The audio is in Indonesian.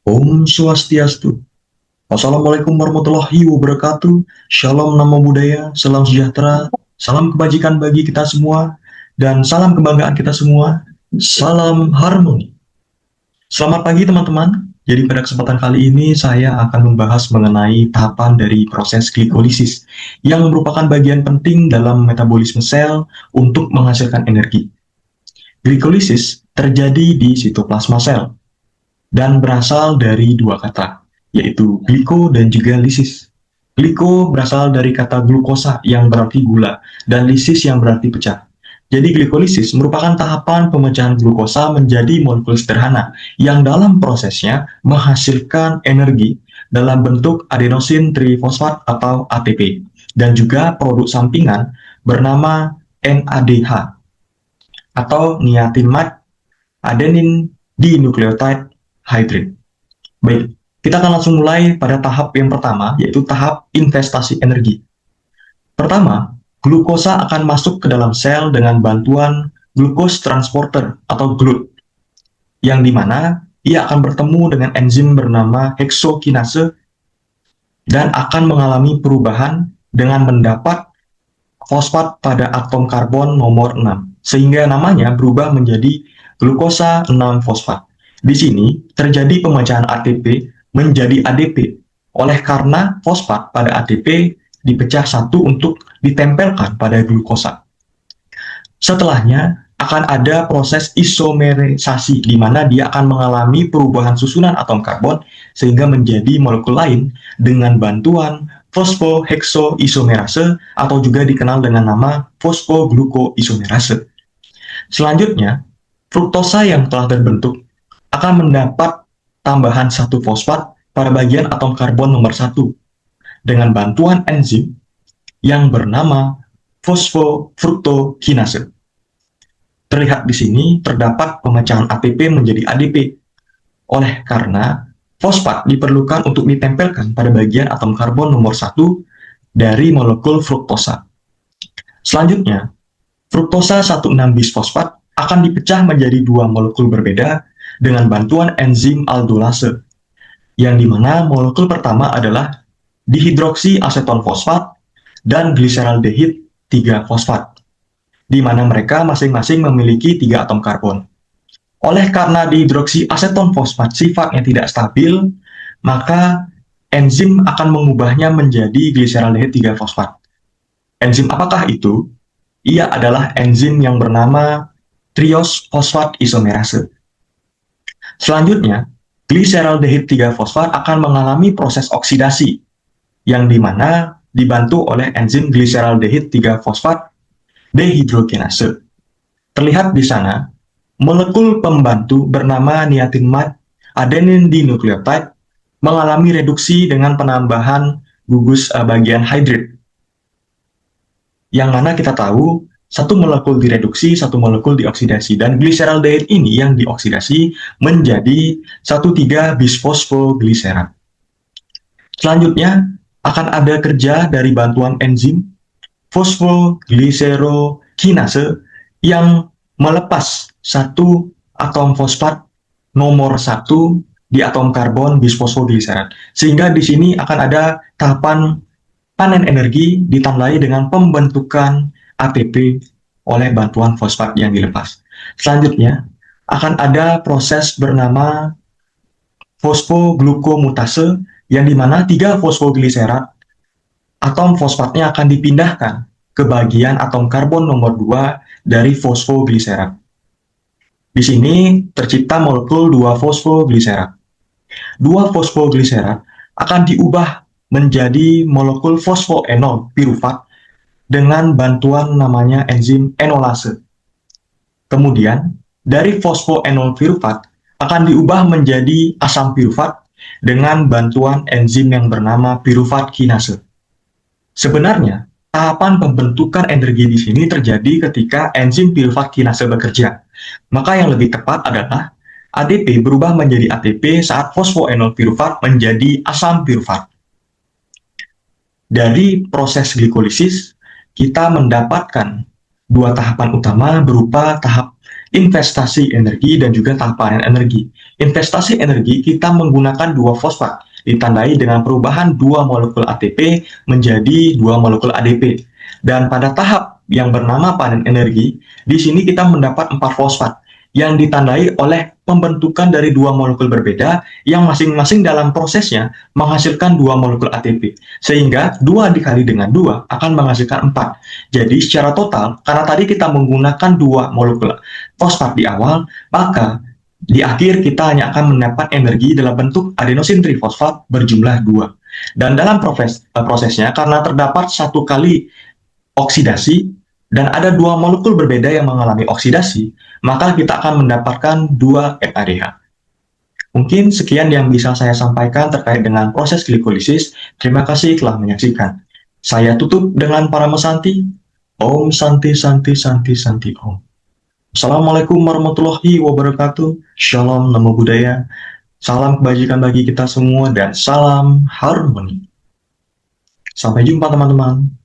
Om Swastiastu. Assalamualaikum warahmatullahi wabarakatuh. Shalom Namo Buddhaya, salam sejahtera, salam kebajikan bagi kita semua, dan salam kebanggaan kita semua. Salam harmoni. Selamat pagi teman-teman. Jadi pada kesempatan kali ini saya akan membahas mengenai tahapan dari proses glikolisis yang merupakan bagian penting dalam metabolisme sel untuk menghasilkan energi. Glikolisis terjadi di sitoplasma sel dan berasal dari dua kata, yaitu gliko dan juga lisis. Gliko berasal dari kata glukosa yang berarti gula, dan lisis yang berarti pecah. Jadi glikolisis merupakan tahapan pemecahan glukosa menjadi molekul sederhana yang dalam prosesnya menghasilkan energi dalam bentuk adenosin trifosfat atau ATP, dan juga produk sampingan bernama NADH atau niacinamide adenine dinucleotide hydrate. Baik, kita akan langsung mulai pada tahap yang pertama, yaitu tahap investasi energi. Pertama, glukosa akan masuk ke dalam sel dengan bantuan glucose transporter atau GLUT, yang dimana ia akan bertemu dengan enzim bernama heksokinase dan akan mengalami perubahan dengan mendapat fosfat pada atom karbon nomor 6, sehingga namanya berubah menjadi glukosa 6-fosfat. Di sini terjadi pemecahan ATP menjadi ADP, oleh karena fosfat pada ATP dipecah satu untuk ditempelkan pada glukosa. Setelahnya akan ada proses isomerisasi, di mana dia akan mengalami perubahan susunan atom karbon sehingga menjadi molekul lain dengan bantuan fosfoheksoisomerase atau juga dikenal dengan nama fosfoglukoisomerase. Selanjutnya, fruktosa yang telah terbentuk akan mendapat tambahan satu fosfat pada bagian atom karbon nomor 1 dengan bantuan enzim yang bernama fosfofruktokinase. Terlihat di sini terdapat pemecahan ATP menjadi ADP, oleh karena fosfat diperlukan untuk ditempelkan pada bagian atom karbon nomor 1 dari molekul fruktosa. Selanjutnya, fruktosa 1,6-bisfosfat akan dipecah menjadi dua molekul berbeda dengan bantuan enzim aldolase, yang dimana molekul pertama adalah dihidroksiaseton fosfat dan gliseraldehid 3-fosfat, di mana mereka masing-masing memiliki 3 atom karbon. Oleh karena dihidroksiaseton fosfat sifatnya tidak stabil, maka enzim akan mengubahnya menjadi gliseraldehid 3-fosfat. Enzim apakah itu? Ia adalah enzim yang bernama triose fosfat isomerase. Selanjutnya, gliseraldehid 3-fosfat akan mengalami proses oksidasi, yang dimana dibantu oleh enzim gliseraldehid 3-fosfat dehidrogenase. Terlihat di sana, molekul pembantu bernama niacinamide adenine dinucleotide mengalami reduksi dengan penambahan gugus bagian hydrate, yang mana kita tahu satu molekul direduksi, satu molekul dioksidasi, dan gliseraldehid ini yang dioksidasi menjadi 1,3-bisfosfogliserat. Selanjutnya akan ada kerja dari bantuan enzim fosfogliserokinase yang melepas satu atom fosfat nomor 1 di atom karbon bisfosfogliserat, sehingga di sini akan ada tahapan panen energi ditandai dengan pembentukan ATP oleh bantuan fosfat yang dilepas. Selanjutnya akan ada proses bernama fosfoglukomutase, yang dimana 3-fosfogliserat atom fosfatnya akan dipindahkan ke bagian atom karbon nomor 2 dari fosfogliserat. Di sini tercipta molekul 2-fosfogliserat. 2-fosfogliserat akan diubah menjadi molekul fosfoenol pirufat dengan bantuan namanya enzim enolase. Kemudian, dari fosfoenol pirufat akan diubah menjadi asam pirufat dengan bantuan enzim yang bernama pirufat kinase. Sebenarnya, tahapan pembentukan energi di sini terjadi ketika enzim pirufat kinase bekerja. Maka yang lebih tepat adalah ADP berubah menjadi ATP saat fosfoenol pirufat menjadi asam pirufat. Dari proses glikolisis, kita mendapatkan dua tahapan utama berupa tahap investasi energi dan juga tahap panen energi. Investasi energi kita menggunakan dua fosfat, ditandai dengan perubahan dua molekul ATP menjadi dua molekul ADP. Dan pada tahap yang bernama panen energi, di sini kita mendapat 4 fosfat yang ditandai oleh pembentukan dari dua molekul berbeda yang masing-masing dalam prosesnya menghasilkan dua molekul ATP. Sehingga 2 dikali dengan 2 akan menghasilkan 4. Jadi secara total, karena tadi kita menggunakan dua molekul fosfat di awal, maka di akhir kita hanya akan mendapat energi dalam bentuk adenosin trifosfat berjumlah 2. Dan dalam prosesnya, karena terdapat satu kali oksidasi dan ada dua molekul berbeda yang mengalami oksidasi, maka kita akan mendapatkan 2 NADH. Mungkin sekian yang bisa saya sampaikan terkait dengan proses glikolisis. Terima kasih telah menyaksikan. Saya tutup dengan para mesanti. Om Santi Santi Santi Santi Om. Assalamualaikum warahmatullahi wabarakatuh. Shalom, namo buddhaya. Salam kebajikan bagi kita semua dan salam harmoni. Sampai jumpa teman-teman.